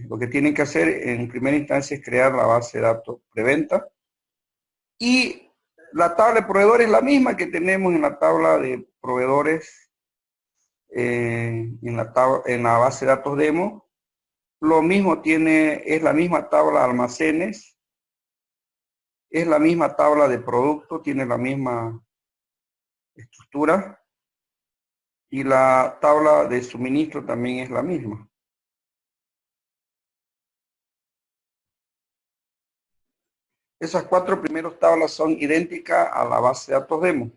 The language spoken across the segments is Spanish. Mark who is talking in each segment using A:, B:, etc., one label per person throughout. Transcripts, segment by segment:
A: lo que tienen que hacer en primera instancia es crear la base de datos preventa. Y la tabla de proveedores es la misma que tenemos en la tabla de proveedores en la base de datos demo. Lo mismo es la misma tabla de almacenes, es la misma tabla de producto, tiene la misma estructura. Y la tabla de suministro también es la misma. Esas 4 primeras tablas son idénticas a la base de datos demo.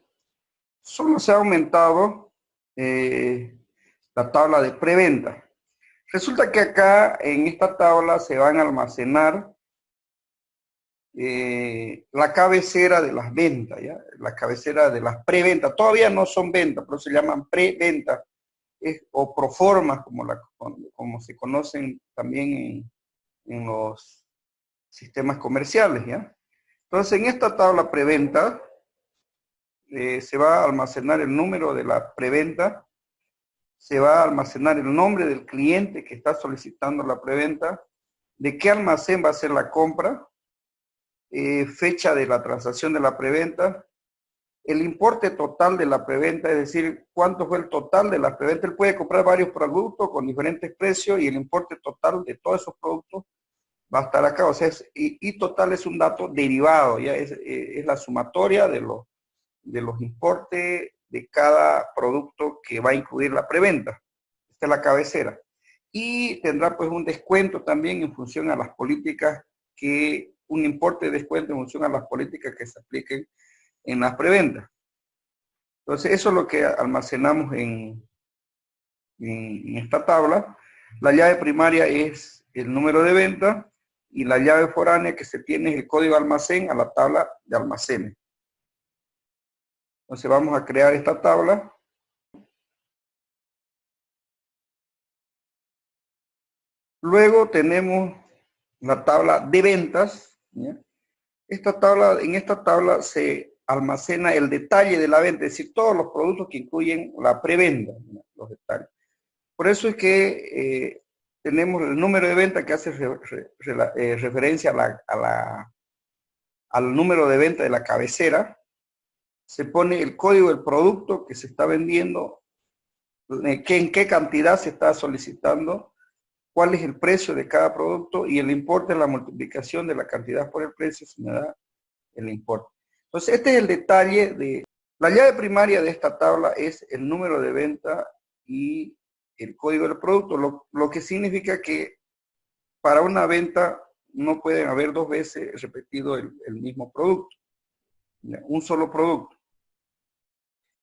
A: Solo se ha aumentado la tabla de preventa. Resulta que acá en esta tabla se van a almacenar la cabecera de las ventas, ¿ya? La cabecera de las preventas. Todavía no son ventas, pero se llaman preventas o proformas, como se conocen también en los sistemas comerciales, ¿ya? Entonces, en esta tabla preventa se va a almacenar el número de la preventa, se va a almacenar el nombre del cliente que está solicitando la preventa, de qué almacén va a ser la compra, fecha de la transacción de la preventa, el importe total de la preventa, es decir, cuánto fue el total de la preventa. Él puede comprar varios productos con diferentes precios y el importe total de todos esos productos va a estar acá. O sea, y total es un dato derivado, ya es la sumatoria de los importes de cada producto que va a incluir la preventa. Esta es la cabecera. Y tendrá pues un descuento también en función a las políticas un importe de descuento en función a las políticas que se apliquen en las preventas. Entonces, eso es lo que almacenamos en esta tabla. La llave primaria es el número de venta y la llave foránea que se tiene es el código de almacén a la tabla de almacenes. Entonces, vamos a crear esta tabla. Luego tenemos la tabla de ventas, ¿ya? En esta tabla se almacena el detalle de la venta, es decir, todos los productos que incluyen la preventa, ¿ya? Los detalles. Por eso es que tenemos el número de venta que hace referencia al número de venta de la cabecera. Se pone el código del producto que se está vendiendo, en qué cantidad se está solicitando, cuál es el precio de cada producto y el importe es la multiplicación de la cantidad por el precio, se me da el importe. Entonces, este es el detalle de la llave primaria de esta tabla, es el número de venta y el código del producto, lo que significa que para una venta no pueden haber 2 veces repetido el mismo producto, ¿ya? Un solo producto.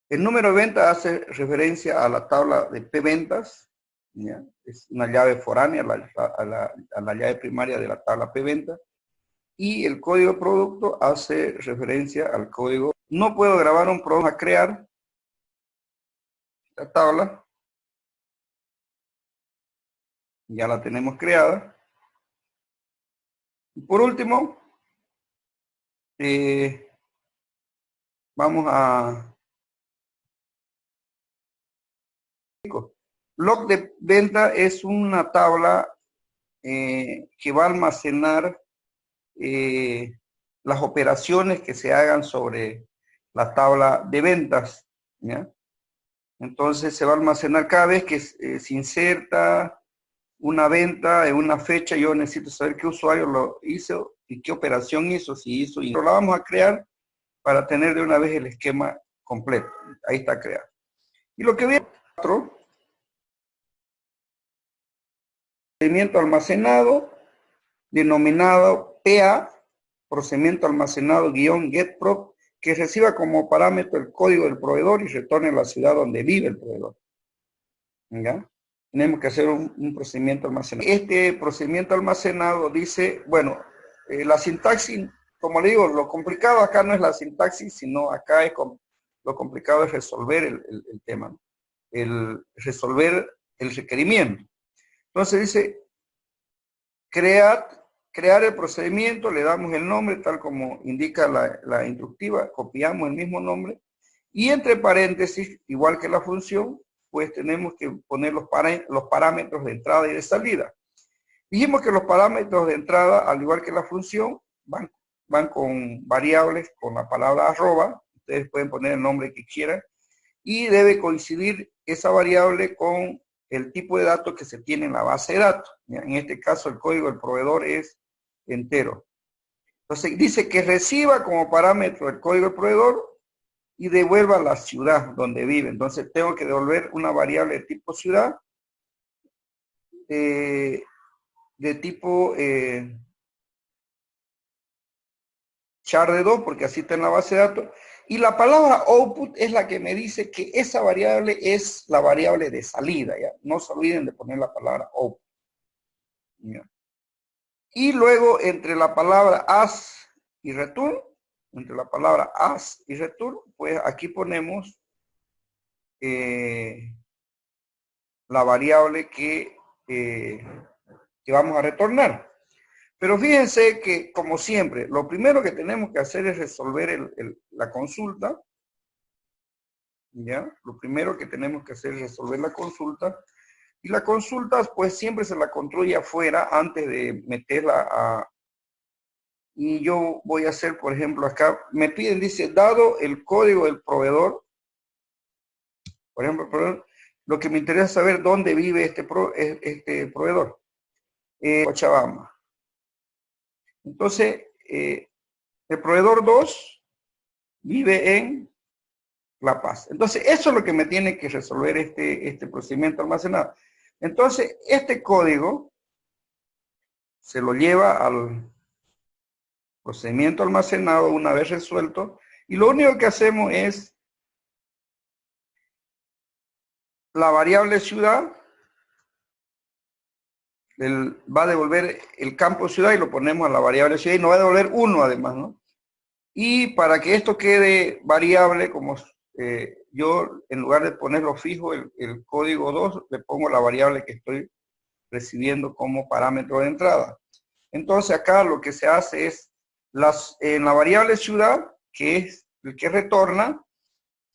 A: El número de venta hace referencia a la tabla de P-ventas, ¿ya? Es una llave foránea a la llave primaria de la tabla P-venta. Y el código de producto hace referencia al código. No puedo grabar un programa a crear la tabla. Ya la tenemos creada. Y por último, vamos a log de venta. Es una tabla que va a almacenar las operaciones que se hagan sobre la tabla de ventas, ¿ya? Entonces se va a almacenar cada vez que se inserta una venta en una fecha. Yo necesito saber qué usuario lo hizo y qué operación hizo, si hizo. Y la vamos a crear para tener de una vez el esquema completo. Ahí está creado. Y lo que viene otro procedimiento almacenado, denominado PA, procedimiento almacenado --getPro, que reciba como parámetro el código del proveedor y retorne a la ciudad donde vive el proveedor. ¿Ya? Tenemos que hacer un procedimiento almacenado. Este procedimiento almacenado dice, bueno, la sintaxis, como le digo, lo complicado acá no es la sintaxis, sino acá lo complicado es resolver el tema, ¿no? Resolver el requerimiento. Entonces dice, crear el procedimiento, le damos el nombre tal como indica la instructiva, copiamos el mismo nombre y entre paréntesis, igual que la función, pues tenemos que poner los parámetros de entrada y de salida. Dijimos que los parámetros de entrada, al igual que la función, van con variables, con la palabra arroba. Ustedes pueden poner el nombre que quieran. Y debe coincidir esa variable con el tipo de datos que se tiene en la base de datos. En este caso, el código del proveedor es entero. Entonces, dice que reciba como parámetro el código del proveedor y devuelva la ciudad donde vive. Entonces, tengo que devolver una variable de tipo ciudad, de tipo char de 2, porque así está en la base de datos. Y la palabra output es la que me dice que esa variable es la variable de salida, ¿ya? No se olviden de poner la palabra output. ¿Ya? Y luego, entre la palabra as y return, pues aquí ponemos la variable que vamos a retornar. Pero fíjense que, como siempre, lo primero que tenemos que hacer es resolver la consulta. ¿Ya? Lo primero que tenemos que hacer es resolver la consulta. Y la consulta, pues, siempre se la construye afuera antes de meterla a... Y yo voy a hacer, por ejemplo, acá, me piden, dice, dado el código del proveedor, por ejemplo, lo que me interesa saber dónde vive este proveedor. Cochabamba. Entonces, el proveedor 2 vive en La Paz. Entonces, eso es lo que me tiene que resolver este procedimiento almacenado. Entonces, este código se lo lleva al procedimiento almacenado una vez resuelto, y lo único que hacemos es la variable ciudad, va a devolver el campo ciudad y lo ponemos a la variable ciudad y nos va a devolver 1 además, ¿no? Y para que esto quede variable, como yo en lugar de ponerlo fijo, el código 2, le pongo la variable que estoy recibiendo como parámetro de entrada. Entonces acá lo que se hace es, en la variable ciudad, que es el que retorna,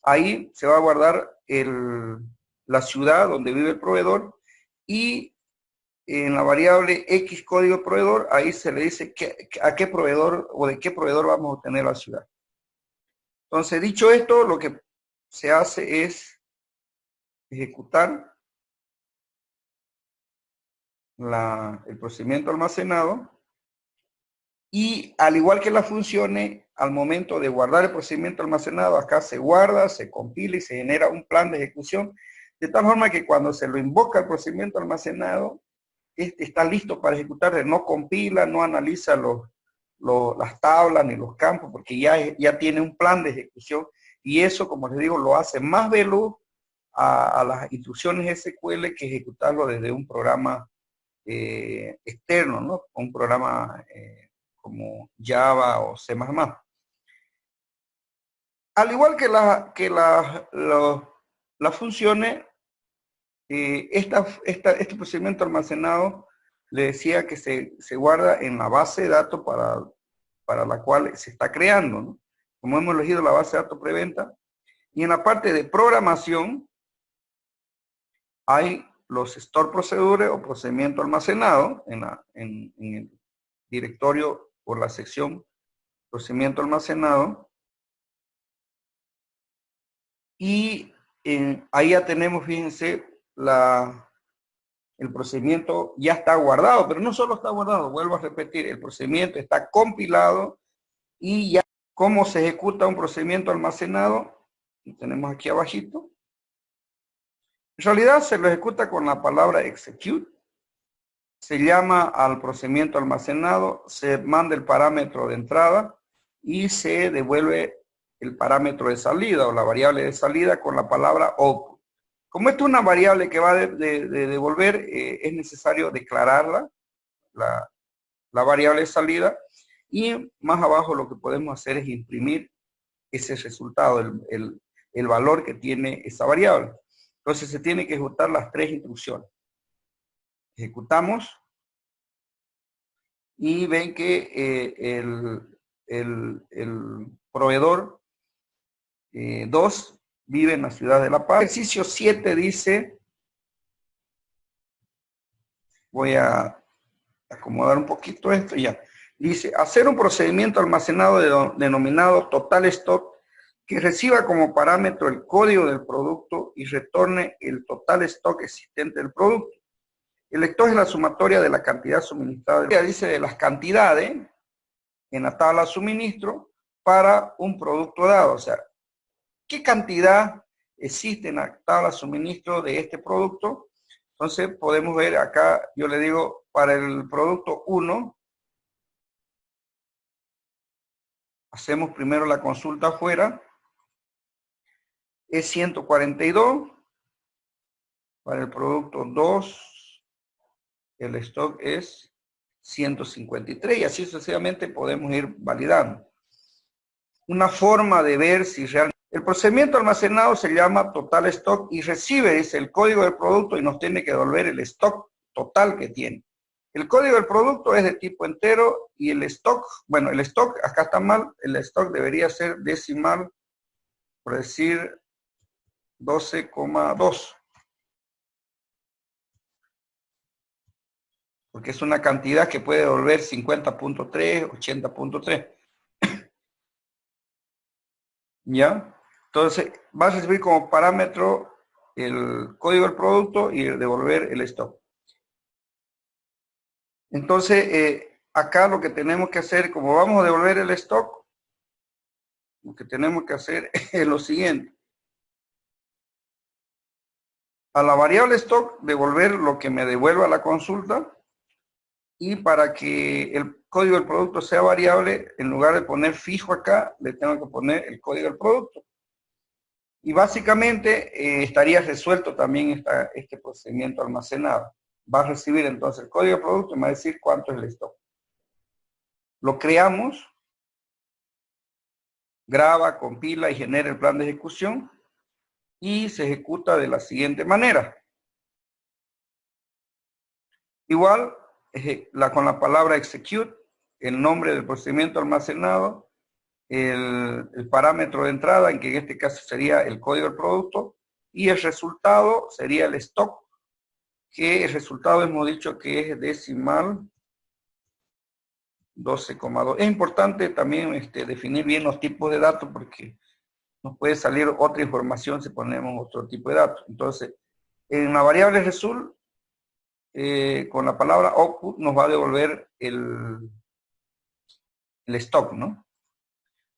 A: ahí se va a guardar la ciudad donde vive el proveedor, y en la variable X código proveedor, ahí se le dice a qué proveedor o de qué proveedor vamos a obtener la ciudad. Entonces, dicho esto, lo que se hace es ejecutar el procedimiento almacenado, y al igual que las funciones, al momento de guardar el procedimiento almacenado, acá se guarda, se compila y se genera un plan de ejecución, de tal forma que cuando se lo invoca el procedimiento almacenado, está listo para ejecutar, no compila, no analiza las tablas ni los campos, porque ya tiene un plan de ejecución, y eso, como les digo, lo hace más veloz a las instrucciones SQL que ejecutarlo desde un programa externo, ¿no? Un programa como Java o C++. Al igual que las funciones, este procedimiento almacenado, le decía que se guarda en la base de datos para la cual se está creando, ¿no? Como hemos elegido la base de datos preventa, y en la parte de programación hay los store procedures o procedimiento almacenado en el directorio por la sección procedimiento almacenado, y ahí ya tenemos, fíjense, el procedimiento ya está guardado, pero no solo está guardado, vuelvo a repetir, el procedimiento está compilado, y ya cómo se ejecuta un procedimiento almacenado, lo tenemos aquí abajito. En realidad se lo ejecuta con la palabra execute, se llama al procedimiento almacenado, se manda el parámetro de entrada y se devuelve el parámetro de salida o la variable de salida con la palabra output. Como esto es una variable que va de devolver, es necesario declararla, la variable de salida, y más abajo lo que podemos hacer es imprimir ese resultado, el valor que tiene esa variable. Entonces se tiene que ejecutar las 3 instrucciones. Ejecutamos y ven que el proveedor 2 vive en la ciudad de La Paz. El ejercicio 7 dice, voy a acomodar un poquito esto y ya. Dice, hacer un procedimiento almacenado denominado total stock que reciba como parámetro el código del producto y retorne el total stock existente del producto. El stock es la sumatoria de la cantidad suministrada. Dice de las cantidades en la tabla de suministro para un producto dado. O sea, ¿qué cantidad existe en la tabla de suministro de este producto? Entonces podemos ver acá, yo le digo, para el producto 1, hacemos primero la consulta afuera, es 142. Para el producto 2, el stock es 153 y así sucesivamente podemos ir validando. Una forma de ver si realmente... El procedimiento almacenado se llama total stock y recibe, dice, el código del producto y nos tiene que devolver el stock total que tiene. El código del producto es de tipo entero y el stock, bueno, el stock, acá está mal, el stock debería ser decimal, por decir 12,2. Porque es una cantidad que puede devolver 50.3, 80.3. ¿Ya? Entonces, va a recibir como parámetro el código del producto y devolver el stock. Entonces, acá lo que tenemos que hacer, como vamos a devolver el stock, lo que tenemos que hacer es lo siguiente. A la variable stock, devolver lo que me devuelva la consulta. Y para que el código del producto sea variable, en lugar de poner fijo acá, le tengo que poner el código del producto. Y básicamente estaría resuelto también este procedimiento almacenado. Va a recibir entonces el código del producto y me va a decir cuánto es el stock. Lo creamos, graba, compila y genera el plan de ejecución y se ejecuta de la siguiente manera. Igual, con la palabra execute, el nombre del procedimiento almacenado, el parámetro de entrada, en que en este caso sería el código del producto, y el resultado sería el stock, que el resultado hemos dicho que es decimal 12,2. Es importante también definir bien los tipos de datos porque nos puede salir otra información si ponemos otro tipo de datos. Entonces, en la variable result, con la palabra output nos va a devolver el stock, ¿no?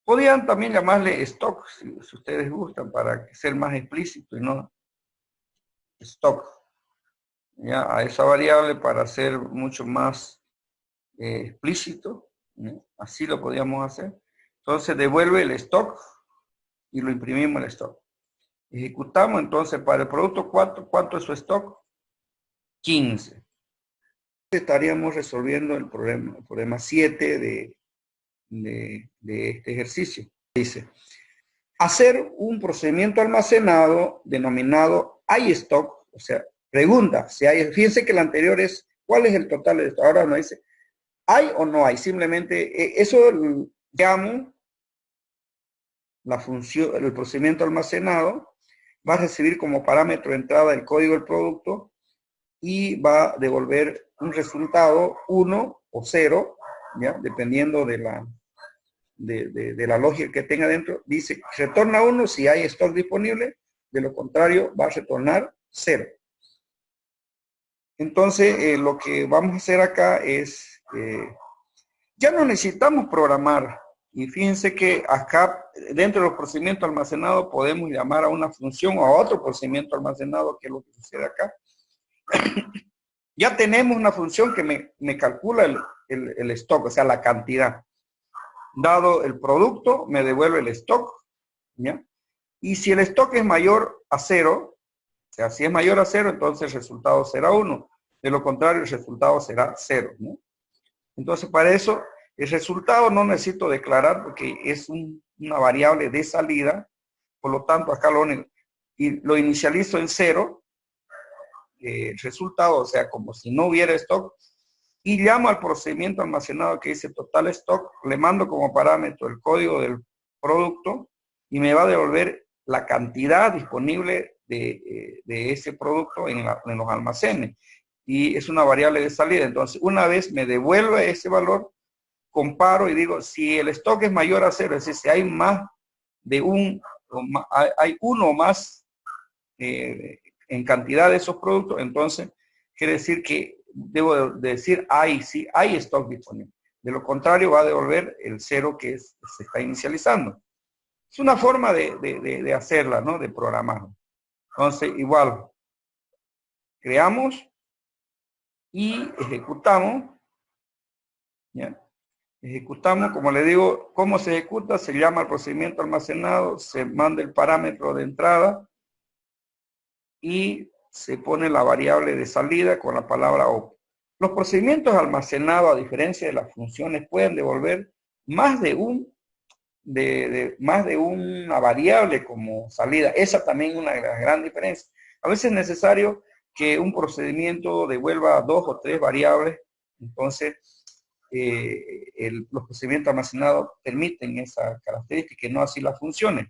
A: Podrían también llamarle stock, si ustedes gustan, para ser más explícito y no stock. ¿Ya? A esa variable para ser mucho más explícito, ¿no? Así lo podríamos hacer. Entonces devuelve el stock y lo imprimimos el stock. Ejecutamos entonces para el producto 4, ¿cuánto es su stock? 15. Estaríamos resolviendo el problema 7 de este ejercicio. Dice, hacer un procedimiento almacenado denominado iStock, o sea, pregunta, si hay, fíjense que el anterior es, ¿cuál es el total de esto? Ahora no dice, ¿hay o no hay? Simplemente, eso llamo la función, el procedimiento almacenado, va a recibir como parámetro de entrada el código del producto y va a devolver un resultado 1 o 0, ¿ya? Dependiendo de la lógica que tenga dentro. Dice, retorna 1 si hay stock disponible, de lo contrario va a retornar 0. Entonces, lo que vamos a hacer acá es, ya no necesitamos programar. Y fíjense que acá, dentro de los procedimientos almacenados, podemos llamar a una función o a otro procedimiento almacenado, que es lo que sucede acá. Ya tenemos una función que me calcula el stock, o sea, la cantidad. Dado el producto, me devuelve el stock, ¿ya? Y si el stock es mayor a 0, o sea, si es mayor a 0, entonces el resultado será 1. De lo contrario, el resultado será 0, ¿no? Entonces, para eso, el resultado no necesito declarar porque es una variable de salida. Por lo tanto, acá lo inicializo en 0, el resultado, o sea, como si no hubiera stock, y llamo al procedimiento almacenado que dice total stock, le mando como parámetro el código del producto y me va a devolver la cantidad disponible de ese producto en los almacenes. y es una variable de salida. Entonces, una vez me devuelve ese valor, comparo y digo, si el stock es mayor a 0, es decir, si hay más de hay uno o más en cantidad de esos productos, entonces quiere decir que debo de decir sí, hay stock disponible. De lo contrario, va a devolver el 0 que se está inicializando. Es una forma de hacerla, ¿no? De programar. Entonces, igual, creamos y ejecutamos. ¿Ya? Ejecutamos, como le digo, ¿cómo se ejecuta? Se llama el procedimiento almacenado, se manda el parámetro de entrada y se pone la variable de salida con la palabra OP. Los procedimientos almacenados, a diferencia de las funciones, pueden devolver más de una variable como salida. Esa también es una gran diferencia. A veces es necesario que un procedimiento devuelva 2 o 3 variables, entonces los procedimientos almacenados permiten esa característica, y no así las funciones.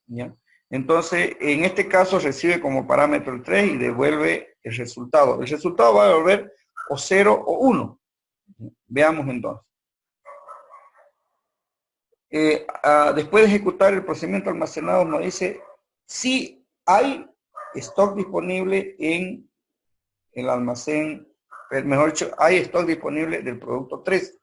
A: ¿Ya? Entonces, en este caso recibe como parámetro el 3 y devuelve el resultado. El resultado va a devolver o 0 o 1. Veamos entonces. Después de ejecutar el procedimiento almacenado, nos dice si hay stock disponible en el almacén, mejor dicho, hay stock disponible del producto 3.